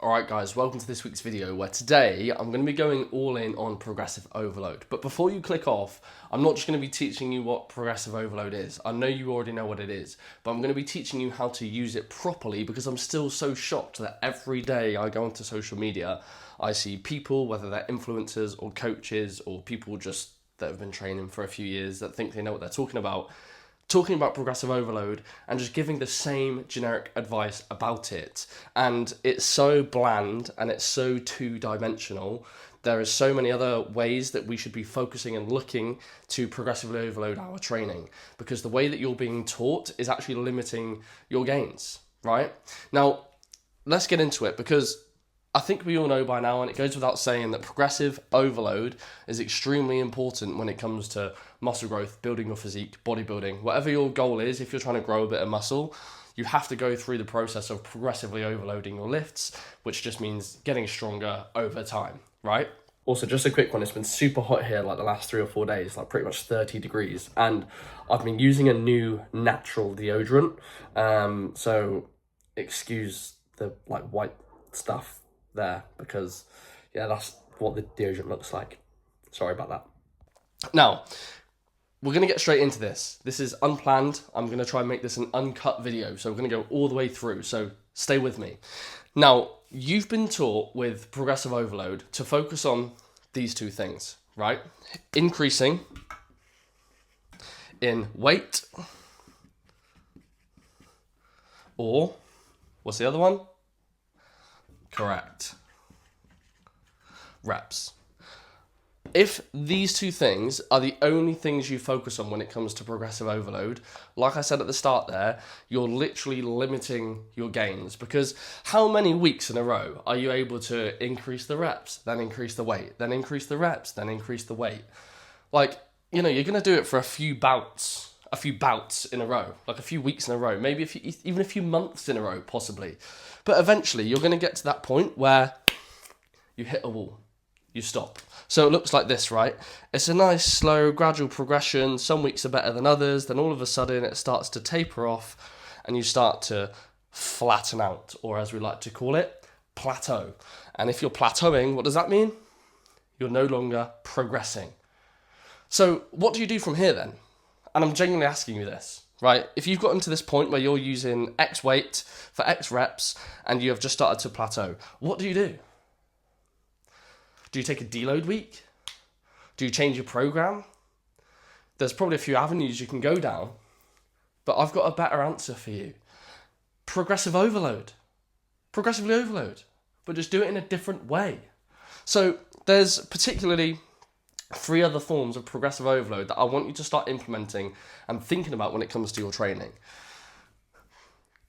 Alright guys, welcome to this week's video where today I'm going to be going all in on progressive overload. But before you click off, I'm not just going to be teaching you what progressive overload is. I know you already know what it is, but I'm going to be teaching you how to use it properly because I'm still so shocked that every day I go onto social media, I see people, whether they're influencers or coaches or people just that have been training for a few years that think they know what they're talking about progressive overload and just giving the same generic advice about it. And it's so bland and it's so two-dimensional. There are so many other ways that we should be focusing and looking to progressively overload our training, because the way that you're being taught is actually limiting your gains, right? Now, let's get into it, because I think we all know by now, and it goes without saying, that progressive overload is extremely important when it comes to muscle growth, building your physique, bodybuilding. Whatever your goal is, if you're trying to grow a bit of muscle, you have to go through the process of progressively overloading your lifts, which just means getting stronger over time, right? Also, just a quick one, it's been super hot here like the last 3 or 4 days, like pretty much 30 degrees, and I've been using a new natural deodorant, so excuse the white stuff there, because yeah, that's what the deodorant looks like. Sorry about that. Now, we're going to get straight into this. This is unplanned. I'm going to try and make this an uncut video, so we're going to go all the way through, so stay with me. Now, you've been taught with progressive overload to focus on these two things, right? Increasing in weight, or what's the other one? Correct. Reps. If these two things are the only things you focus on when it comes to progressive overload, like I said at the start there, you're literally limiting your gains, because how many weeks in a row are you able to increase the reps, then increase the weight, then increase the reps, then increase the weight? Like, you know, you're going to do it for a few bouts in a row, like a few weeks in a row, maybe even a few months in a row, possibly. But eventually you're going to get to that point where you hit a wall, you stop. So it looks like this, right? It's a nice, slow, gradual progression. Some weeks are better than others. Then all of a sudden it starts to taper off and you start to flatten out, or as we like to call it, plateau. And if you're plateauing, what does that mean? You're no longer progressing. So what do you do from here then? And I'm genuinely asking you this, right? If you've gotten to this point where you're using X weight for X reps and you have just started to plateau, what do you do? Do you take a deload week? Do you change your program? There's probably a few avenues you can go down, but I've got a better answer for you. Progressive overload. Progressively overload, but just do it in a different way. So there's particularly 3 other forms of progressive overload that I want you to start implementing and thinking about when it comes to your training.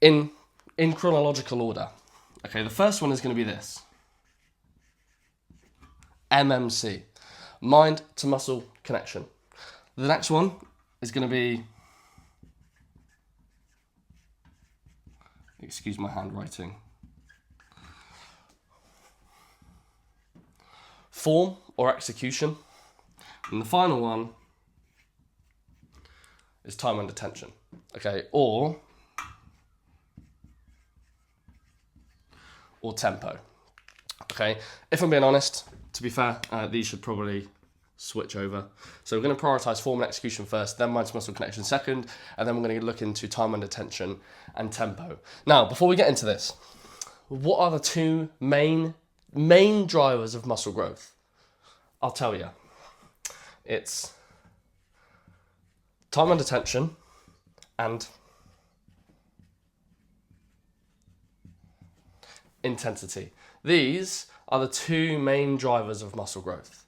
In chronological order. Okay, the first one is going to be this. MMC, mind to muscle connection. The next one is going to be, excuse my handwriting, form or execution. And the final one is time under tension. Okay, or tempo. Okay, if I'm being honest, to be fair, these should probably switch over. So we're going to prioritize form and execution first, then mind to muscle connection second, and then we're going to look into time under tension and tempo. Now, before we get into this, what are the 2 main drivers of muscle growth? I'll tell you. It's time under tension and intensity. These are the 2 main drivers of muscle growth.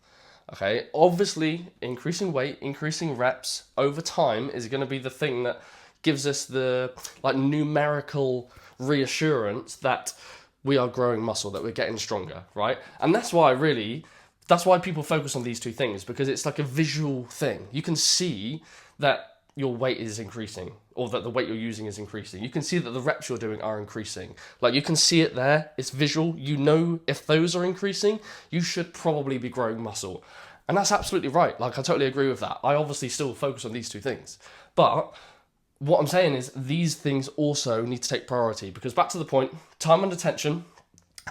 Okay, obviously increasing weight, increasing reps over time is going to be the thing that gives us the numerical reassurance that we are growing muscle, that we're getting stronger, right? And that's why people focus on these 2 things, because it's like a visual thing. You can see that your weight is increasing, or that the weight you're using is increasing. You can see that the reps you're doing are increasing. Like, you can see it there, it's visual. You know, if those are increasing, you should probably be growing muscle. And that's absolutely right. Like, I totally agree with that. I obviously still focus on these 2 things. But what I'm saying is these things also need to take priority, because back to the point, time under tension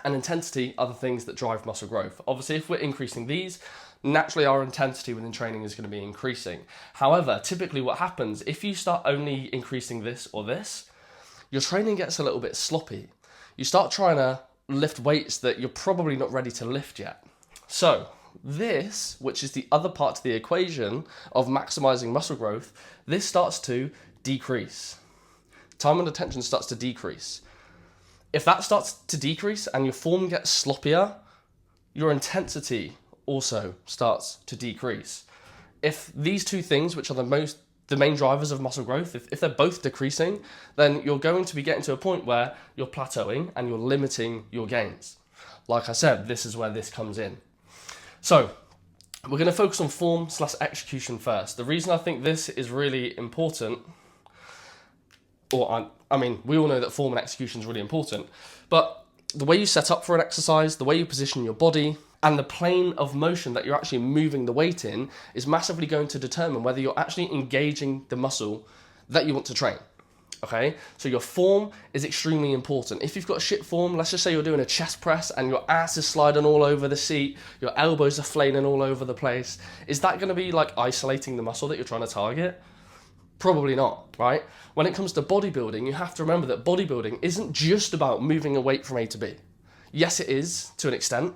and intensity are the things that drive muscle growth. Obviously, if we're increasing these, naturally our intensity within training is going to be increasing. However, typically what happens, if you start only increasing this or this, your training gets a little bit sloppy. You start trying to lift weights that you're probably not ready to lift yet. So this, which is the other part of the equation of maximizing muscle growth, this starts to decrease. Time and attention starts to decrease. If that starts to decrease and your form gets sloppier, your intensity also starts to decrease. If these two things, which are the main drivers of muscle growth, if they're both decreasing, then you're going to be getting to a point where you're plateauing and you're limiting your gains. Like I said, this is where this comes in. So we're going to focus on form/execution first. The reason I think this is really important, I mean, we all know that form and execution is really important, but the way you set up for an exercise, the way you position your body, and the plane of motion that you're actually moving the weight in is massively going to determine whether you're actually engaging the muscle that you want to train. Okay, so your form is extremely important. If you've got a shit form, let's just say you're doing a chest press and your ass is sliding all over the seat, your elbows are flailing all over the place, is that going to be like isolating the muscle that you're trying to target? Probably not, right? When it comes to bodybuilding, you have to remember that bodybuilding isn't just about moving a weight from A to B. Yes, it is to an extent,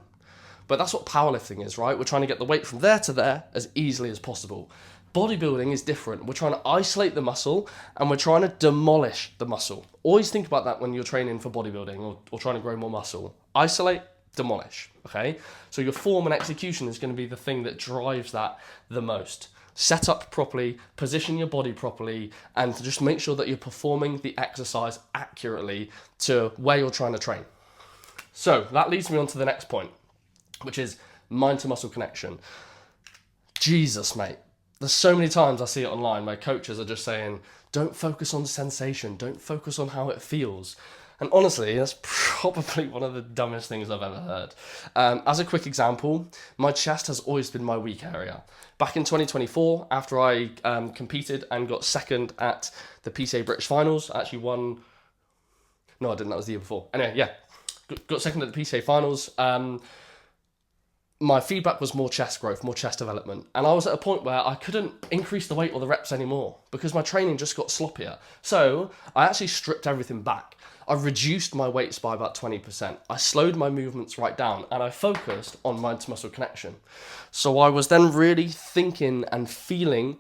but that's what powerlifting is, right? We're trying to get the weight from there to there as easily as possible. Bodybuilding is different. We're trying to isolate the muscle and we're trying to demolish the muscle. Always think about that when you're training for bodybuilding or trying to grow more muscle. Isolate, demolish, okay? So your form and execution is going to be the thing that drives that the most. Set up properly, position your body properly, and just make sure that you're performing the exercise accurately to where you're trying to train. So that leads me on to the next point, which is mind to muscle connection. Jesus, mate. There's so many times I see it online where coaches are just saying, don't focus on sensation, don't focus on how it feels. And honestly, that's probably one of the dumbest things I've ever heard. As a quick example, my chest has always been my weak area. Back in 2024, after I competed and got second at the PCA British Finals, I actually won... No, I didn't, that was the year before. Anyway, yeah, got second at the PCA Finals. My feedback was more chest growth, more chest development. And I was at a point where I couldn't increase the weight or the reps anymore because my training just got sloppier. So I actually stripped everything back. I reduced my weights by about 20%. I slowed my movements right down and I focused on mind to muscle connection. So I was then really thinking and feeling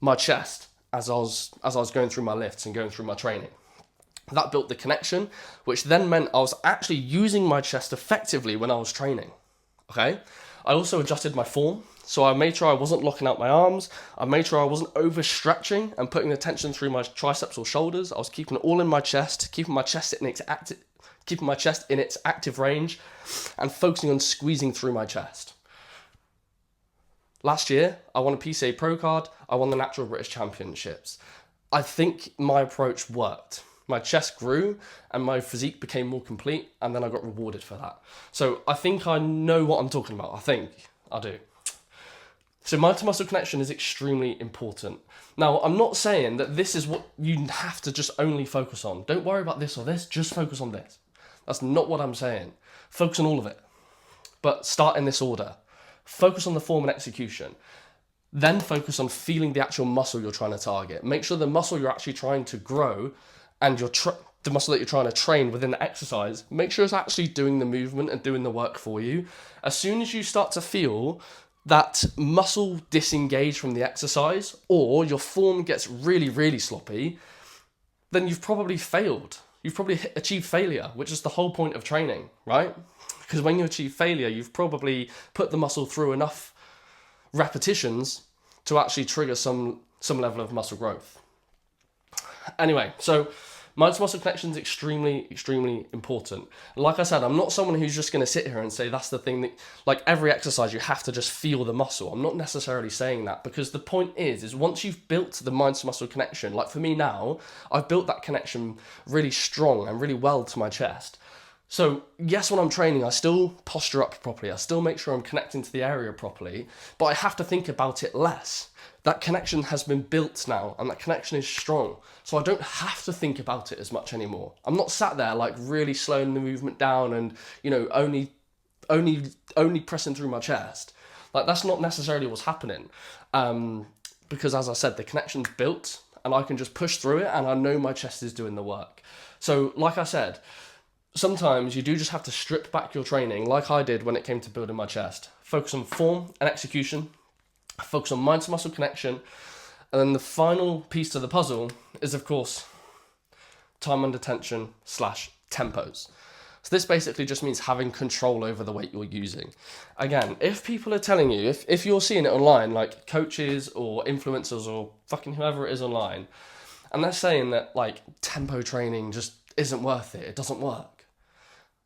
my chest as I was going through my lifts and going through my training. That built the connection, which then meant I was actually using my chest effectively when I was training. Okay, I also adjusted my form, so I made sure I wasn't locking out my arms. I made sure I wasn't overstretching and putting the tension through my triceps or shoulders. I was keeping it all in my chest, keeping my chest in its active range, and focusing on squeezing through my chest. Last year, I won a PCA Pro card. I won the Natural British Championships. I think my approach worked. My chest grew and my physique became more complete, and then I got rewarded for that. So I think I know what I'm talking about. I think I do. So mind to muscle connection is extremely important. Now, I'm not saying that this is what you have to just only focus on. Don't worry about this or this, just focus on this. That's not what I'm saying. Focus on all of it. But start in this order. Focus on the form and execution. Then focus on feeling the actual muscle you're trying to target. Make sure the muscle you're actually trying to grow and the muscle that you're trying to train within the exercise, make sure it's actually doing the movement and doing the work for you. As soon as you start to feel that muscle disengage from the exercise or your form gets really, really sloppy, then you've probably failed. You've probably achieved failure, which is the whole point of training, right? Because when you achieve failure, you've probably put the muscle through enough repetitions to actually trigger some level of muscle growth. Anyway, so mind to muscle connection is extremely, extremely important. And like I said, I'm not someone who's just going to sit here and say that's the thing that, like every exercise, you have to just feel the muscle. I'm not necessarily saying that, because the point is once you've built the mind to muscle connection, like for me now, I've built that connection really strong and really well to my chest. So yes, when I'm training, I still posture up properly. I still make sure I'm connecting to the area properly, but I have to think about it less. That connection has been built now, and that connection is strong. So I don't have to think about it as much anymore. I'm not sat there like really slowing the movement down and, you know, only pressing through my chest. Like, that's not necessarily what's happening. Because as I said, the connection's built and I can just push through it and I know my chest is doing the work. So like I said, sometimes you do just have to strip back your training, like I did when it came to building my chest. Focus on form and execution, focus on mind to muscle connection, and then the final piece to the puzzle is, of course, time under tension / tempos. So this basically just means having control over the weight you're using. Again, if people are telling you, if you're seeing it online, like coaches or influencers or fucking whoever it is online, and they're saying that like tempo training just isn't worth it, it doesn't work.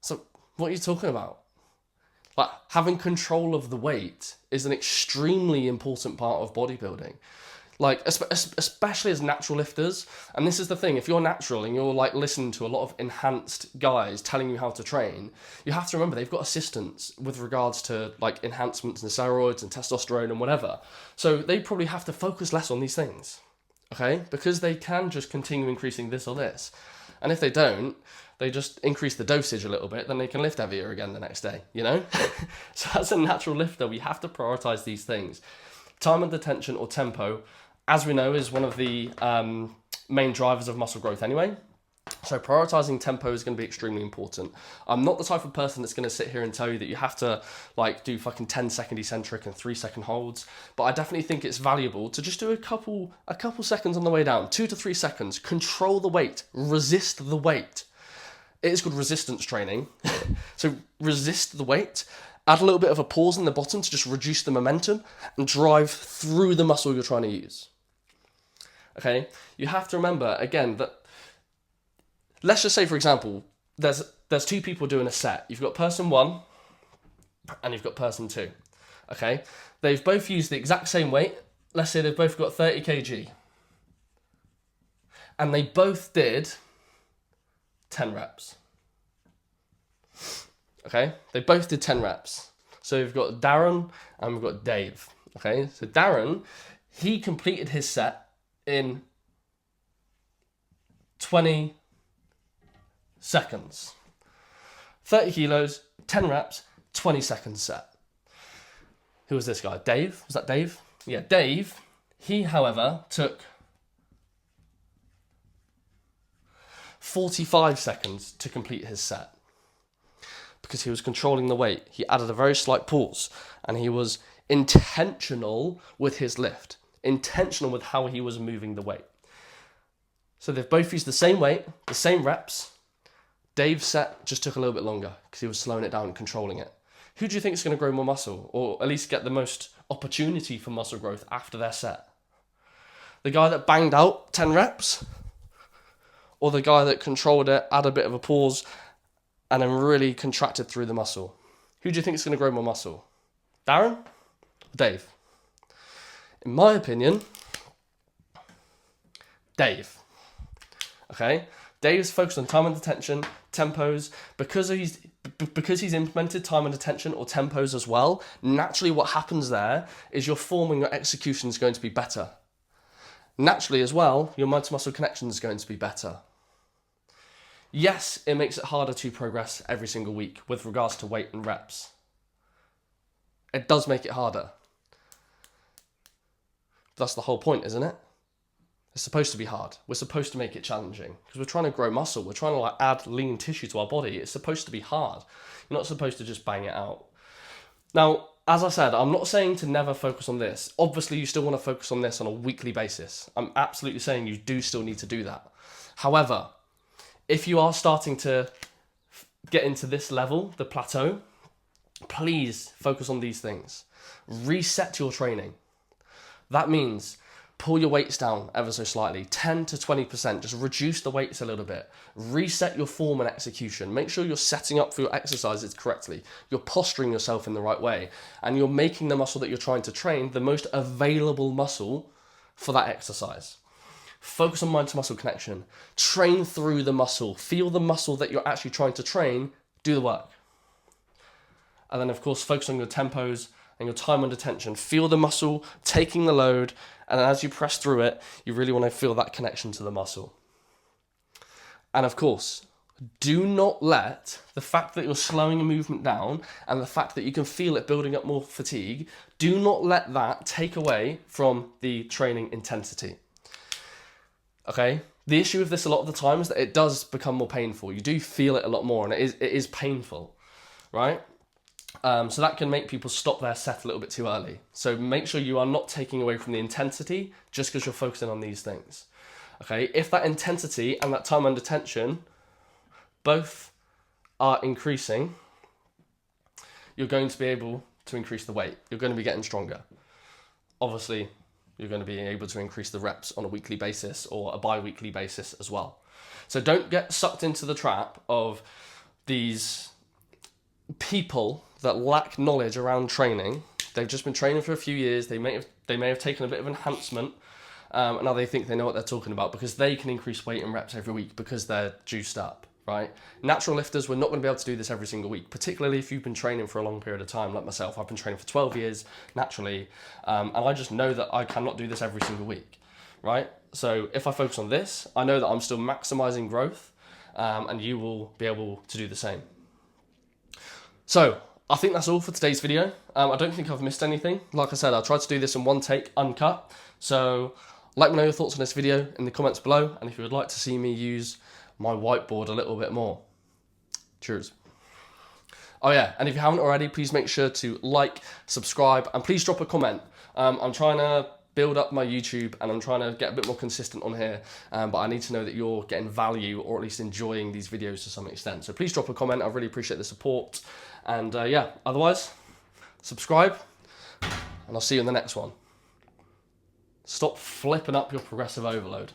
So what are you talking about? Like, having control of the weight is an extremely important part of bodybuilding. Like, especially as natural lifters. And this is the thing, if you're natural and you're like listening to a lot of enhanced guys telling you how to train, you have to remember they've got assistants with regards to like enhancements and steroids and testosterone and whatever. So they probably have to focus less on these things, okay? Because they can just continue increasing this or this. And if they don't, they just increase the dosage a little bit, then they can lift heavier again the next day, you know? So as a natural lifter, we have to prioritize these things. Time under tension or tempo, as we know, is one of the main drivers of muscle growth anyway. So prioritizing tempo is going to be extremely important. I'm not the type of person that's going to sit here and tell you that you have to like do fucking 10-second eccentric and 3-second holds, but I definitely think it's valuable to just do a couple seconds on the way down, 2 to 3 seconds, control the weight, resist the weight. It is called resistance training. So resist the weight, add a little bit of a pause in the bottom to just reduce the momentum and drive through the muscle you're trying to use. Okay, you have to remember again that, let's just say, for example, there's 2 people doing a set. You've got person 1 and you've got person 2. Okay, they've both used the exact same weight. Let's say they've both got 30 kg. And they both did 10 reps. Okay, they both did 10 reps. So we've got Darren and we've got Dave. Okay, so Darren, he completed his set in 20 seconds. 30 kilos, 10 reps, 20 seconds set. Who was this guy? Dave? Was that Dave? Yeah, Dave. He, however, took 45 seconds to complete his set because he was controlling the weight. He added a very slight pause and he was intentional with his lift, intentional with how he was moving the weight. So they've both used the same weight, the same reps. Dave's set just took a little bit longer because he was slowing it down and controlling it. Who do you think is going to grow more muscle, or at least get the most opportunity for muscle growth after their set? The guy that banged out 10 reps, or the guy that controlled it, had a bit of a pause, and then really contracted through the muscle? Who do you think is going to grow more muscle? Darren or Dave? In my opinion, Dave. Okay? Dave's focused on time under tension, tempos. Because he's implemented time under tension or tempos as well, naturally what happens there is your form and your execution is going to be better. Naturally as well, your mind to muscle connection is going to be better. Yes, it makes it harder to progress every single week with regards to weight and reps. It does make it harder. That's the whole point, isn't it? It's supposed to be hard. We're supposed to make it challenging because we're trying to grow muscle. We're trying to like add lean tissue to our body. It's supposed to be hard. You're not supposed to just bang it out. Now, as I said, I'm not saying to never focus on this. Obviously, you still want to focus on this on a weekly basis. I'm absolutely saying you do still need to do that. However, if you are starting to get into this level, the plateau, please focus on these things. Reset your training. That means pull your weights down ever so slightly, 10 to 20%, just reduce the weights a little bit. Reset your form and execution. Make sure you're setting up for your exercises correctly. You're posturing yourself in the right way, and you're making the muscle that you're trying to train the most available muscle for that exercise. Focus on mind to muscle connection. Train through the muscle. Feel the muscle that you're actually trying to train do the work. And then, of course, focus on your tempos and your time under tension. Feel the muscle taking the load, and as you press through it, you really want to feel that connection to the muscle. And of course, do not let the fact that you're slowing a movement down and the fact that you can feel it building up more fatigue, do not let that take away from the training intensity. Okay? The issue with this a lot of the time is that it does become more painful. You do feel it a lot more, and it is painful, right? So that can make people stop their set a little bit too early. So make sure you are not taking away from the intensity just because you're focusing on these things. Okay, if that intensity and that time under tension both are increasing, you're going to be able to increase the weight. You're going to be getting stronger. Obviously, you're going to be able to increase the reps on a weekly basis or a bi-weekly basis as well. So don't get sucked into the trap of these people that lack knowledge around training. They've just been training for a few years. They may have taken a bit of enhancement, and now they think they know what they're talking about because they can increase weight and reps every week because they're juiced up, right? Natural lifters, we're not going to be able to do this every single week, particularly if you've been training for a long period of time, like myself. I've been training for 12 years naturally, and I just know that I cannot do this every single week, right? So if I focus on this, I know that I'm still maximizing growth, and you will be able to do the same. So I think that's all for today's video. I don't think I've missed anything. Like I said, I tried to do this in one take, uncut. So let me know your thoughts on this video in the comments below, and if you would like to see me use my whiteboard a little bit more. Cheers. Oh yeah, and if you haven't already, please make sure to like, subscribe, and please drop a comment. I'm trying to build up my YouTube, and I'm trying to get a bit more consistent on here, but I need to know that you're getting value, or at least enjoying these videos to some extent. So please drop a comment. I really appreciate the support. And yeah, otherwise, subscribe, and I'll see you in the next one. Stop flipping up your progressive overload.